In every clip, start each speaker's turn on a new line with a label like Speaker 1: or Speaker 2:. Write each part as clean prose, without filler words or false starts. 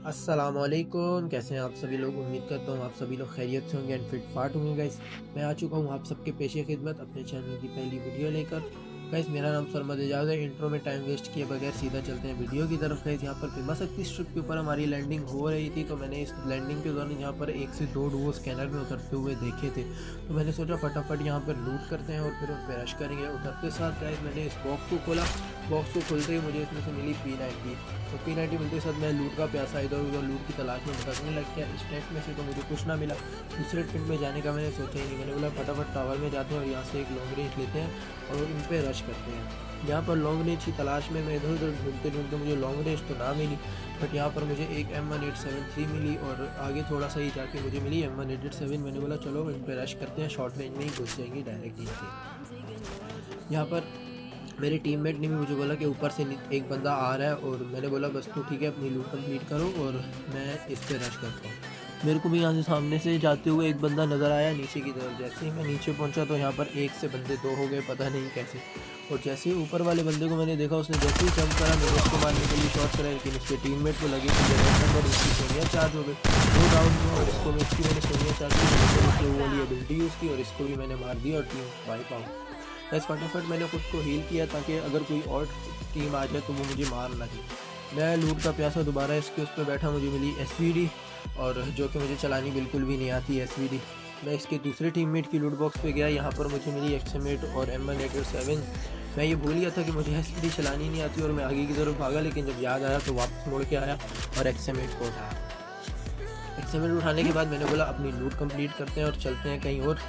Speaker 1: अस्सलामुअलैकुम, कैसे हैं आप सभी लोग। उम्मीद करता हूँ आप सभी लोग खैरियत से होंगे एंड फिट फाट होंगे। गाइस मैं आ चुका हूँ आप सबके पेशे खिदमत अपने चैनल की पहली वीडियो लेकर। गाइस मेरा नाम सरमद एजाज है। इंट्रो में टाइम वेस्ट किए बगैर सीधा चलते हैं वीडियो की तरफ। गाइस यहाँ पर फेमस शक्ति स्ट्रिप के ऊपर हमारी लैंडिंग हो रही थी, तो मैंने इस लैंडिंग के दौरान यहाँ पर 1 से 2 डुओ स्कैनर में उतरते हुए देखे थे, तो मैंने सोचा फटाफट यहाँ पर लूट करते हैं और फिर उन पर रश करेंगे। उतरते साथ गाइस मैंने इस बॉक्स को खोला। बॉक्स को खोलते ही मुझे इसमें से मिली P90। तो P90 मिलते साथ मैं लूट का प्यासा इधर उधर लूट की तलाश में भटकने लग गया। इस टेंट में से तो मुझे कुछ ना मिला। दूसरे टेंट में जाने का मैंने सोचा ही नहीं। मैंने बोला फटाफट टावर में जाते हैं और यहाँ से एक लॉन्ग रेंज लेते हैं और इन पे रश करते हैं। यहाँ पर लॉन्ग रेंज की तलाश में मैं इधर उधर ढूंढते ढूंढते मुझे लॉन्ग रेंज तो ना मिली, बट यहाँ पर मुझे एक M1873 मिली और आगे थोड़ा सा ही जाके मुझे मिली M187। मैंने बोला चलो इन पे रश करते हैं, शॉर्ट रेंज में ही घुस जाएंगी डायरेक्ट इनसे। यहाँ पर मेरे टीममेट ने भी मुझे बोला कि ऊपर से एक बंदा आ रहा है, और मैंने बोला बस तो ठीक है अपनी लूट कंप्लीट करो और मैं इस पे रश करता हूँ। मेरे को भी यहाँ से सामने से जाते हुए एक बंदा नज़र आया नीचे की तरफ। जैसे ही मैं नीचे पहुँचा तो यहाँ पर एक से बंदे दो हो गए, पता नहीं कैसे। और जैसे ही ऊपर वाले बंदे को मैंने देखा, उसने जैसे ही जंप करा मैंने उसको मारने के लिए शॉट करा, लेकिन उसके टीममेट को लगे कि और उसकी सोनिया चार्ज हो गई। दो राउंड में और इसको इसकी मैंने सोनिया चार्ज वो वाली एबिलिटी यूज़ की और इसको भी मैंने मार दिया और टीम वाइप आउट। बस फटाफट मैंने खुद को हील किया ताकि अगर कोई और टीम आ जाए तो वो मुझे मार ना दे। मैं लूट का प्यासा दोबारा इसके उस पर बैठा। मुझे मिली SVD, और जो कि मुझे चलानी बिल्कुल भी नहीं आती SVD। मैं इसके दूसरे टीममेट की लूट बॉक्स पे गया। यहाँ पर मुझे मिली XM8 और M187। मैं ये भूल गया था कि मुझे SVD चलानी नहीं आती और मैं आगे की तरफ भागा, लेकिन जब याद आया तो वापस मुड़ के आया और XM8 को उठाया। XM8 उठाने के बाद मैंने बोला अपनी लूट कंप्लीट करते हैं और चलते हैं कहीं और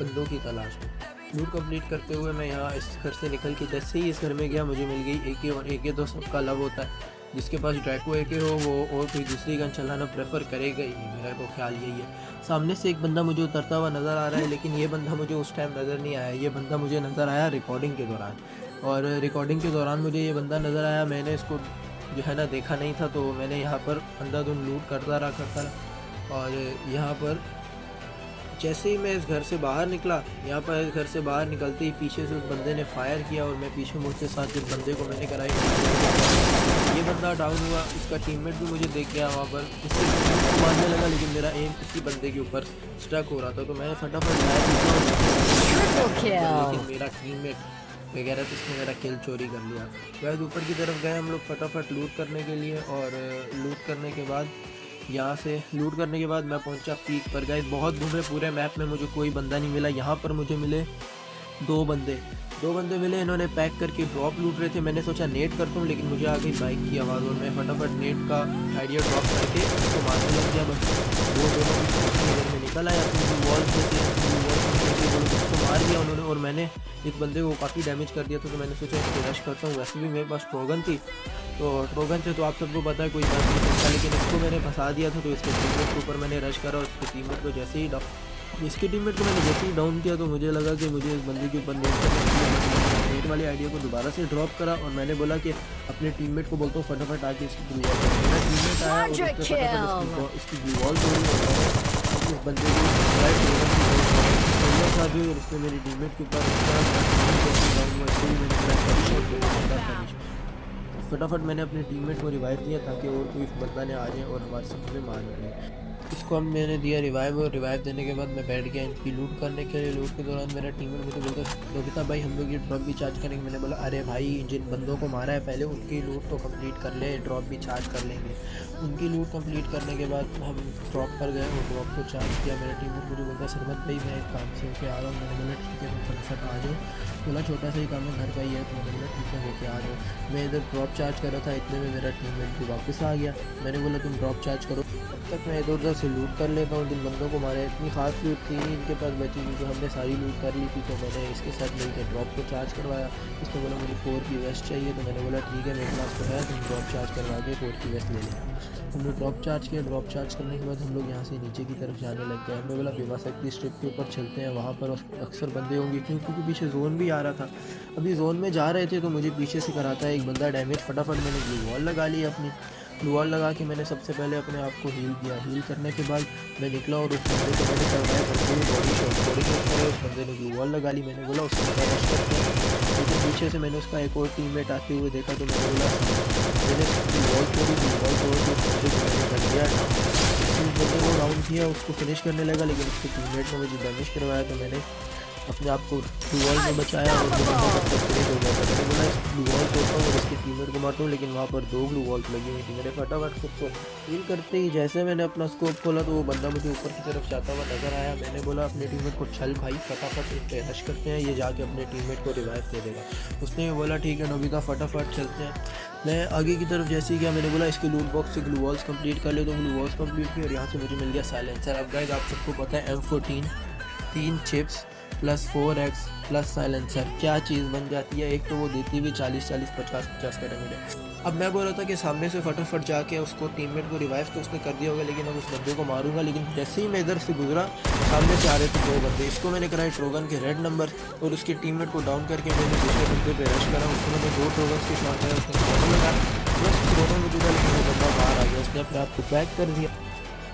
Speaker 1: बंदों की तलाश में। लूट कंप्लीट करते हुए मैं यहाँ इस घर से निकल के जैसे ही इस घर में गया मुझे मिल गई AK, और AK तो सबका लव होता है। जिसके पास ड्रैको AK हो वो और कोई दूसरी गन चलाना प्रेफर करेगा ही नहीं, मेरा तो ख्याल यही है। सामने से एक बंदा मुझे उतरता हुआ नज़र आ रहा है, लेकिन ये बंदा मुझे उस टाइम नज़र नहीं आया। ये बंदा मुझे नज़र आया रिकॉर्डिंग के दौरान, और रिकॉर्डिंग के दौरान मुझे ये बंदा नज़र आया। मैंने इसको जो है ना देखा नहीं था, तो मैंने यहाँ पर अंधाधुंध लूट करता रहा। और यहाँ पर जैसे ही मैं इस घर से बाहर निकला, यहाँ पर इस घर से बाहर निकलते ही पीछे से उस बंदे ने फायर किया और मैं पीछे मुड़ते साथ जिस बंदे को मैंने कराई, ये बंदा डाउन हुआ। इसका टीममेट भी मुझे देख गया वहाँ पर, इससे मारने लगा, लेकिन मेरा एम इसी बंदे के ऊपर स्टक हो रहा था। तो मैं फटाफट लेकिन मेरा टीममेट वगैरह तो इसने मेरा किल चोरी कर लिया। वैसे ऊपर की तरफ गए हम लोग फटाफट लूट करने के लिए, और लूट करने के बाद यहाँ से लूट करने के बाद मैं पहुँचा पीक पर। गाइस बहुत घूमे पूरे मैप में, मुझे कोई बंदा नहीं मिला। यहाँ पर मुझे मिले दो बंदे मिले। इन्होंने पैक करके ड्रॉप लूट रहे थे। मैंने सोचा नेट करता हूँ, लेकिन मुझे आ गई बाइक की आवाज़ और मैं फटाफट नेट का आइडिया ड्रॉप करके उसको मारने लग गया। बस वो दोनों इधर में निकल आया अपनी वॉल से उसको मार दिया उन्होंने, और मैंने इस बंदे को काफ़ी डैमेज कर दिया था। तो मैंने सोचा इसको रश करता हूँ। वैसे भी मेरे पास ट्रोगन थी, तो ट्रोगन से तो आप सबको पता है कोई बात नहीं सकता, लेकिन इसको मैंने फंसा दिया था। तो इसके टीममेट के ऊपर मैंने रश करा और इसके टीममेट को जैसे ही डाउन किया तो मुझे लगा कि मुझे इस बंदे के ऊपर नेट वाली आइडिया को दोबारा से ड्रॉप करा, और मैंने बोला कि अपने टीममेट को बोलता हूँ फटाफट आके इसकी ग्लू वॉल तोड़ो। मेरा टीममेट आया और उसने फटाफट इसकी ग्लू वॉल तोड़ी और इस बंदे को इसने मेरे टीममेट के ऊपर फटाफट मैंने अपने टीममेट को रिवाइव दिया ताकि और कोई बंदा ने आ जाए और हमारे सामने मार ले। इसको हम मैंने दिया रिवाइव, और रिवाइव देने के बाद मैं बैठ गया इनकी लूट करने के लिए। लूट के दौरान मेरा टीममेट मुझे बोलता रोबिता भाई हम लोग ये ड्रॉप भी चार्ज करेंगे। मैंने बोला अरे भाई जिन बंदों को मारा है पहले उनकी लूट तो कंप्लीट कर ले, ड्रॉप भी चार्ज कर लेंगे। उनकी लूट कंप्लीट करने के बाद हम ड्रॉप पर गए और ड्रॉप को चार्ज किया। मेरा टीममेट मुझे बोलता सरमत भाई मैं एक काम से होकर आ रहा हूँ। मैंने बोला ठीक है तुम फटाफट आ जाओ। बोला छोटा सा ही काम है घर का ही है। तो मैंने बोला ठीक है होके आ जाओ। मैं इधर ड्रॉप चार्ज कर रहा था, इतने में मेरा टीममेट भी वापस आ गया। मैंने बोला तुम ड्रॉप चार्ज करो, तब तक मैं इधर उधर से लूट कर लेता हूँ। जिन बंदों को मारा इतनी खास लूट थी नहीं इनके पास बची, क्योंकि हमने सारी लूट कर ली थी। तो मैंने इसके साथ मिलकर ड्रॉप को चार्ज करवाया। इसने बोला मुझे 4 की वेस्ट चाहिए, तो मैंने बोला ठीक है मेरे पास तो है, तुम ड्रॉप चार्ज करवा के 4 की वेस्ट ले लेना। हमने ड्रॉप चार्ज किया। ड्रॉप चार्ज करने के बाद हम लोग यहाँ से नीचे की तरफ जाने लग गए। हमने बोला बेवा शक्ति स्ट्रिप के ऊपर चलते हैं, वहाँ पर अक्सर बंदे होंगे क्योंकि पीछे जोन भी आ रहा था। अभी जोन में जा रहे थे तो मुझे पीछे से कराता है एक बंदा डैमेज। फटाफट मैंने ग्लू वॉल लगा ली अपनी। ग्लू वॉल लगा के मैंने सबसे पहले अपने आप को हील दिया। हील करने के बाद मैं निकला और उस बंदे को मैंने करवाया करते हुए बॉडी शॉट करे। उस बंदे ने ग्लू वॉल लगा ली। मैंने बोला उसको रश करते हैं, लेकिन पीछे से मैंने उसका एक और टीममेट आते हुए देखा, तो मैंने बोला मैंने ग्लू वॉल तोड़ी। ग्लू वॉल तोड़ के उस बंदे को मैंने किया, उसको फिनिश करने लगा, लेकिन उसके टीममेट ने मुझे डैमेज करवाया। तो मैंने अपने आप को ब्लू वॉल में बचाया और वो बंदा तब तक फिनिश हो गया था। मैंने बोला इस ब्लू वॉल तोड़ता हूँ और इसके टीममेट को मारता हूँ, लेकिन वहाँ पर 2 ब्लू वॉल्स लगी हुई थी। मैंने फटाफट खुद को हील करते ही जैसे मैंने अपना स्कोप खोला तो वो बंदा मुझे ऊपर की तरफ जाता हुआ नजर आया। मैंने बोला अपने टीममेट को, चल भाई फटाफट इस पे रश करते हैं, ये जाके अपने टीममेट को रिवाइव दे देगा। उसने बोला ठीक है नोबिता, फटाफट चलते हैं। मैं आगे की तरफ जैसे ही गया, मैंने बोला इसके लूट बॉक्स से ग्लू वॉल्स कंप्लीट कर ले। तो ग्लू वॉल्स कंप्लीट की और यहाँ से मुझे मिल गया साइलेंसर। अब गाइस आप सबको पता है M14 3 chips plus 4x plus silencer क्या चीज़ बन जाती है। एक तो वो देती भी 40-40 50-50 का डैमेज है। अब मैं बोल रहा था कि सामने से फटाफट जाके उसको टीममेट को रिवाइव तो उसने कर दिया होगा, लेकिन अब उस बंदे को मारूंगा। लेकिन जैसे ही मैं इधर से गुजरा, सामने से आ रहे थे 2 बंदे। इसको मैंने कराया ट्रोगन के रेड नंबर और उसके टीममेट को डाउन करके मैंने दूसरे बंदे पे रश करा। उसको मैंने 2 ट्रोगन के शॉट है, उसने ट्रोगन लगाया, बस ट्रोगन में जुड़ा, लेकिन वो बंदा बाहर आ गया। उसने अपने आप को पैक कर दिया।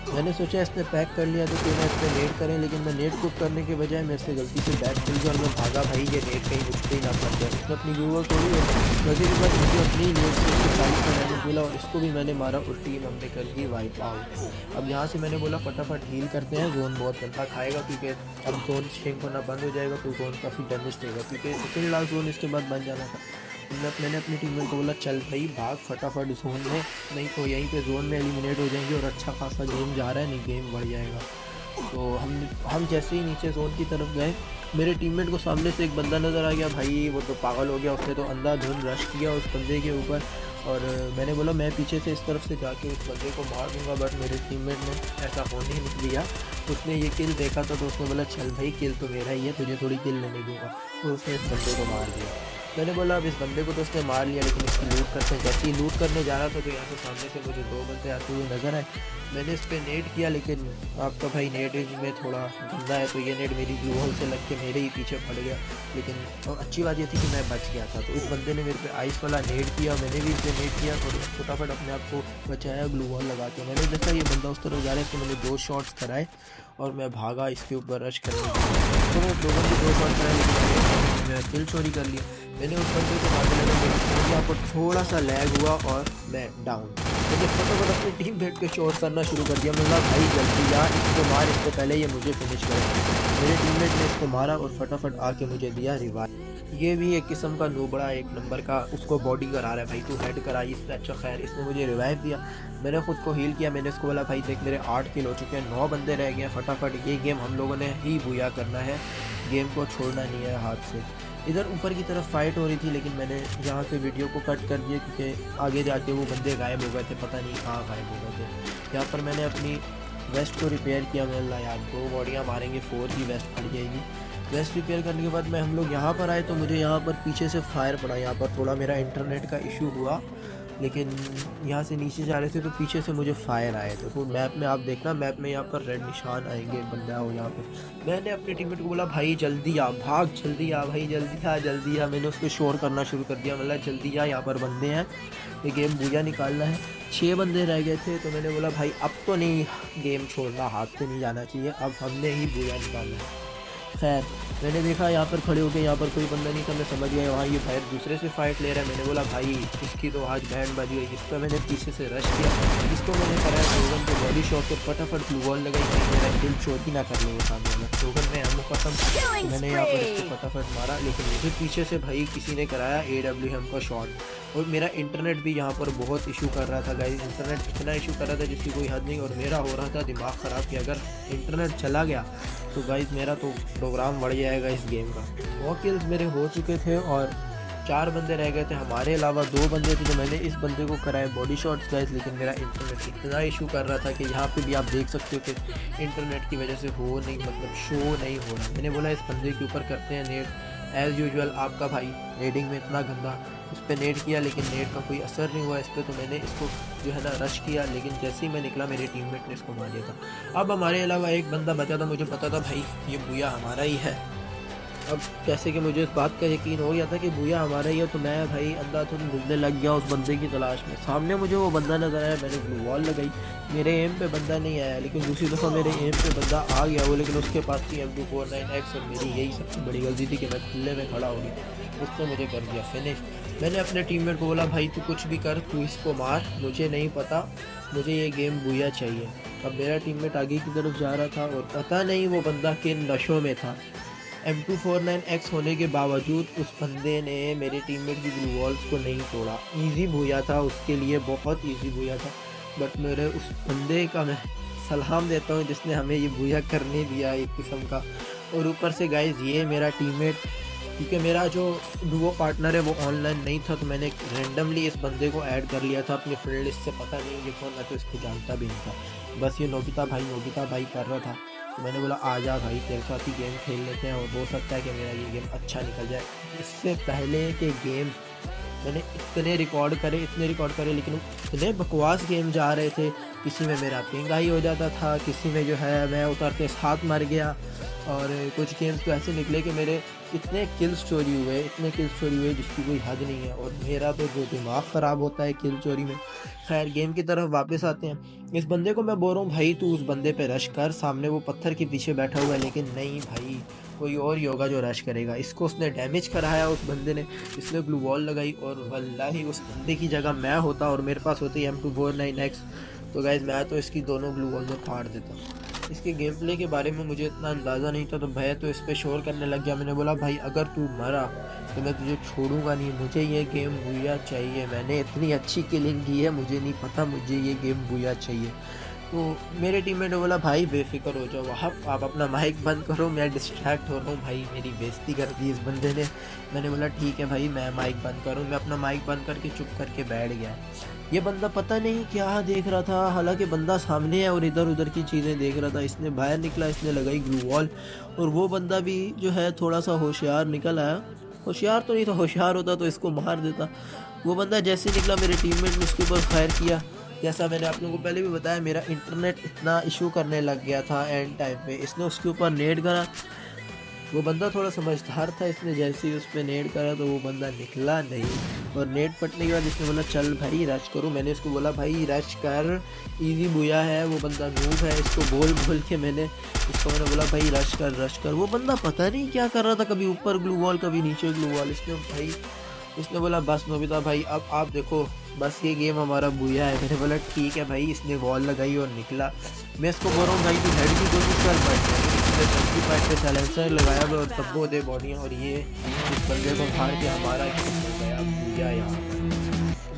Speaker 1: मैंने सोचा इसने पैक कर लिया तो क्यों ना इस पर नेट करें, लेकिन मैं नेट कुक करने के बजाय मेरे से गलती से बैक मिल गया और मैं भागा। भाई ये नेट कहीं मुझ पर ही ना कर दिया। उसने अपनी ग्लू वॉल तोड़ी और वजह के बाद मुझे अपनी नेट से उसको 40 का डैमेज मिला और इसको भी मैंने मारा और टीम हमने कर दी वाइप आउट। अब यहाँ से मैंने बोला फटाफट हील करते हैं, जोन बहुत गंदा खाएगा क्योंकि अब जोन शेंक होना बंद हो जाएगा तो जोन काफ़ी डैमेज देगा, क्योंकि सेकेंड लास्ट जोन इसके बाद बन जाना था। मैंने अपनी टीममेट को बोला चल भाई भाग फटाफट जोन में, नहीं तो यहीं पे जोन में एलिमिनेट हो जाएंगे और अच्छा खासा गेम जा रहा है, नहीं गेम बढ़ जाएगा। तो हम जैसे ही नीचे जोन की तरफ गए, मेरे टीममेट को सामने से एक बंदा नज़र आ गया। भाई वो तो पागल हो गया, उसने तो अंधाधुंध रश किया उस बंदे के ऊपर। और मैंने बोला मैं पीछे से इस तरफ से जाके उस बंदे को मार दूंगा, बट मेरे टीममेट ने ऐसा होने ही नहीं दिया। उसने ये किल देखा था तो उसने बोला चल भाई किल तो मेरा ही है, तुझे थोड़ी किल लेने दूंगा। तो उसने इस बंदे को मार दिया। मैंने बोला अब इस बंदे को तो उसने मार लिया, लेकिन इसकी लूट करते हैं। जैसे ही लूट करने जा रहा था तो यहाँ से सामने से मुझे 2 बंदे आते हुए नजर आए। मैंने इस पर नेट किया, लेकिन आपका भाई नेट में थोड़ा गंदा है तो ये नेट मेरी ग्लू वॉल से लग के मेरे ही पीछे पड़ गया। लेकिन और अच्छी बात ये थी कि मैं बच गया था। तो इस बंदे ने मेरे पे आइस वाला नेट किया, मैंने भी इस पर नेट किया और फटाफट अपने आप को बचाया ग्लू वॉल लगा के। मैंने देखा ये बंदा उस तरफ जा रहा है तो मैंने 2 शॉट्स कराए और मैं भागा इसके ऊपर रश करने के लिए। तो मैं लोगों के 2 शॉट कराए, लेकिन मैं किल चोरी कर लिया। मैंने उस बंदे को मारने लगा, यहाँ पर थोड़ा सा लैग हुआ और मैं डाउन। मैंने फटाफट अपनी टीम बैठ के शोर करना शुरू कर दिया। मैंने कहा भाई जल्दी यार इसको मार, इसको पहले ये मुझे फिनिश करे। मेरे टीममेट ने इसको मारा और फटाफट आके मुझे दिया रिवाइव। ये भी एक किस्म का नोबड़ा एक नंबर का, उसको बॉडी करा रहा है भाई तू हेड करा, इससे अच्छा खैर इसने मुझे रिवाइव दिया। मैंने खुद को हील किया। मैंने इसको बोला भाई देख मेरे 8 किल हो चुके हैं, 9 बंदे रह गए हैं, फटाफट ये गेम हम लोगों ने ही बुया करना है, गेम को छोड़ना नहीं है हाथ से। इधर ऊपर की तरफ फाइट हो रही थी, लेकिन मैंने यहाँ से वीडियो को कट कर दिया क्योंकि आगे जाके वो बंदे गायब हो गए थे, पता नहीं कहाँ गायब हो गए थे। यहाँ पर मैंने अपनी वेस्ट को रिपेयर किया। मैंने यार 2 बॉडियाँ मारेंगे 4 की वेस्ट फट जाएगी। वेस्ट रिपेयर करने के बाद मैं हम लोग यहाँ पर आए तो मुझे यहाँ पर पीछे से फायर पड़ा। यहाँ पर थोड़ा मेरा इंटरनेट का इशू हुआ, लेकिन यहाँ से नीचे जा रहे थे तो पीछे से मुझे फायर आए थे। तो मैप में आप देखना, मैप में यहाँ पर रेड निशान आएंगे, बंदा हो यहाँ पर। मैंने अपने टीममेट को बोला भाई जल्दी आ, भाग जल्दी आ भाई, जल्दी आ जल्दी आ। मैंने उसको शोर करना शुरू कर दिया, मतलब जल्दी आ यहाँ पर बंदे हैं, ये गेम बुया निकालना है। 6 बंदे रह गए थे तो मैंने बोला भाई अब तो नहीं गेम छोड़ना, हाथ से नहीं जाना चाहिए, अब हमने ही बुया निकालना है। खैर मैंने देखा यहाँ पर खड़े होके यहाँ पर कोई बंदा नहीं था, मैं समझ गया वहाँ ये भाई दूसरे से फाइट ले रहा है। मैंने बोला भाई इसकी तो आज बैंड बाजी हुई। इस पर मैंने पीछे से रश किया, इसको मैंने कराया ट्रोगन के बॉडी शॉट और फटाफट ग्लू वॉल लगाई कि मेरा दिल चोरी ना कर ले वो सामने वाला ट्रोगन में हम खत्म। मैंने यहाँ पर इसको फटाफट मारा, लेकिन मुझे पीछे से भाई किसी ने कराया AWM का शॉट। और मेरा इंटरनेट भी यहाँ पर बहुत इशू कर रहा था गाइस, इंटरनेट इतना इशू कर रहा था जिसकी कोई हद नहीं। और मेरा हो रहा था दिमाग ख़राब कि अगर इंटरनेट चला गया तो गाइस मेरा तो प्रोग्राम बढ़ जाएगा इस गेम का। 9 किल्स मेरे हो चुके थे और 4 बंदे रह गए थे, हमारे अलावा 2 बंदे थे। तो मैंने इस बंदे को कराए बॉडी शॉट्स गाइस, लेकिन मेरा इंटरनेट इतना इशू कर रहा था कि यहाँ पे भी आप देख सकते हो कि इंटरनेट की वजह से हो नहीं, मतलब शो नहीं हो रहा। मैंने बोला इस बंदे के ऊपर करते हैं नेट। एज़ यूजुअल आपका भाई रेडिंग में इतना गंदा, उस पर नेट किया लेकिन नेट का कोई असर नहीं हुआ इस पर। तो मैंने इसको जो है ना रश किया, लेकिन जैसे ही मैं निकला मेरे टीममेट ने इसको मार दिया था। अब हमारे अलावा एक बंदा बचा था, मुझे पता था भाई ये बुया हमारा ही है। अब जैसे कि मुझे इस बात का यकीन हो गया था कि बुया हमारा ही है, तो मैं भाई अंधाधुंध घूमने लग गया उस बंदे की तलाश में। सामने मुझे वो बंदा नज़र आया, मैंने ग्लू वॉल लगाई, मेरे एम पे बंदा नहीं आया, लेकिन दूसरी दफ़ा मेरे एम पे बंदा आ गया वो, लेकिन उसके पास थी M249X। और मेरी यही सबसे बड़ी गलती थी कि मैं खुले में खड़ा हो गया, उसने मुझे कर दिया फिनिश। मैंने अपने टीममेट को बोला भाई तू कुछ भी कर, तू इसको मार, मुझे नहीं पता, मुझे ये गेम बुया चाहिए। अब मेरा टीममेट आगे की तरफ जा रहा था और पता नहीं वो बंदा किन नशों में था। M249X होने के बावजूद उस बंदे ने मेरे टीममेट की ग्लू वॉल्स को नहीं तोड़ा। ईज़ी भूया था उसके लिए, बहुत ईज़ी भूया था। बट मेरे उस बंदे का मैं सलाम देता हूँ जिसने हमें ये भूया करने दिया एक किस्म का। और ऊपर से गाइज़ ये मेरा टीममेट, क्योंकि मेरा जो डुओ पार्टनर है वो ऑनलाइन नहीं था, तो मैंने रैंडमली इस बंदे को ऐड कर लिया था अपनी फ्रेंड लिस्ट से। पता नहीं ये कौन, मैं तो इसको जानता भी नहीं था। बस ये नोबिता भाई कर रहा था, तो मैंने बोला आ जा भाई तेरे साथ ही गेम खेल लेते हैं और हो सकता है कि मेरा ये गेम अच्छा निकल जाए। इससे पहले के गेम मैंने इतने रिकॉर्ड करे, लेकिन इतने बकवास गेम जा रहे थे। किसी में मेरा पिंग हाई हो जाता था, किसी में जो है मैं उतरते साथ मर गया, और कुछ गेम्स तो ऐसे निकले कि मेरे इतने किल्स चोरी हुए जिसकी कोई हद नहीं है। और मेरा तो जो दिमाग ख़राब होता है किल चोरी में। खैर गेम की तरफ वापस आते हैं। इस बंदे को मैं बोल रहा हूँ भाई तू उस बंदे पे रश कर, सामने वो पत्थर के पीछे बैठा हुआ है, लेकिन नहीं भाई कोई और ही होगा जो रश करेगा। इसको उसने डैमेज कराया उस बंदे ने, इसने ग्लू वॉल लगाई, और वल्लाही उस बंदे की जगह मैं होता और मेरे पास होती M249X, तो गाइज़ मैं तो इसकी दोनों ग्लू वॉल में फाड़ देता। इसके गेम प्ले के बारे में मुझे इतना अंदाज़ा नहीं था, तो भैया तो इस पर शोर करने लग गया। मैंने बोला भाई अगर तू मरा तो मैं तुझे छोड़ूंगा नहीं, मुझे ये गेम भूया चाहिए। मैंने इतनी अच्छी किलिंग की है, मुझे नहीं पता, मुझे ये गेम भूया चाहिए। तो मेरे टीममेट ने बोला भाई बेफिक्र हो जाओ, आप अपना माइक बंद करो, मैं डिस्ट्रैक्ट हो रहा हूँ। भाई मेरी बेइज्जती कर दी इस बंदे ने। मैंने बोला ठीक है भाई मैं माइक बंद करूँ, मैं अपना माइक बंद करके चुप करके बैठ गया। ये बंदा पता नहीं क्या देख रहा था, हालांकि बंदा सामने है और इधर उधर की चीज़ें देख रहा था। इसने बाहर निकला, इसने लगाई ग्लू वॉल, और वो बंदा भी जो है थोड़ा सा होशियार निकल आया। होशियार तो नहीं था, होशियार होता तो इसको मार देता। वो बंदा जैसे निकला मेरे टीममेट ने उसके ऊपर फायर किया। जैसा मैंने आप लोगों को पहले भी बताया, मेरा इंटरनेट इतना इशू करने लग गया था एंड टाइम पे। इसने उसके ऊपर नेट करा, वो बंदा थोड़ा समझदार था, इसने जैसे ही उस पर नेट करा तो वो बंदा निकला नहीं। और नेट फटने के बाद इसने बोला चल भाई रश करो। मैंने इसको बोला भाई रश कर, इजी बुया है, वो बंदा नूब है। इसको बोल के मैंने बोला भाई रश कर। वो बंदा पता नहीं क्या कर रहा था, कभी ऊपर ग्लू वॉल कभी नीचे ग्लू वॉल। इसने बोला बस नोबिता भाई अब आप देखो, बस ये गेम हमारा बुया है। मैंने बोला ठीक है भाई। इसने वॉल लगाई और निकला। मैं इसको बोल रहा हूँ भाई तू हेड की कोशिश कर, बट इसने 25 पे साइलेंसर लगाया हुआ और तब वो दे बॉडियाँ, और ये इस बंदे को फाड़ के हमारा गया बुया यहाँ।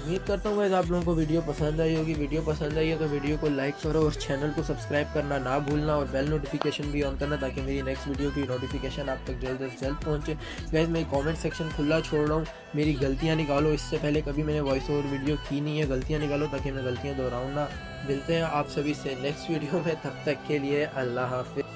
Speaker 1: उम्मीद करता हूँ गाइस आप लोगों को वीडियो पसंद आई होगी। वीडियो पसंद आई है तो वीडियो को लाइक करो और चैनल को सब्सक्राइब करना ना भूलना, और बेल नोटिफिकेशन भी ऑन करना ताकि मेरी नेक्स्ट वीडियो की नोटिफिकेशन आप तक जल्द से जल्द पहुँचे। गाइस मैं कमेंट सेक्शन खुला छोड़ रहा हूँ, मेरी गलतियाँ निकालो। इससे पहले कभी मैंने वॉइस ओवर वीडियो की नहीं है, गलतियाँ निकालो ताकि मैं गलतियाँ दोहराऊँ ना। मिलते हैं आप सभी से नेक्स्ट वीडियो में, तब तक के लिए अल्लाह हाफिज़।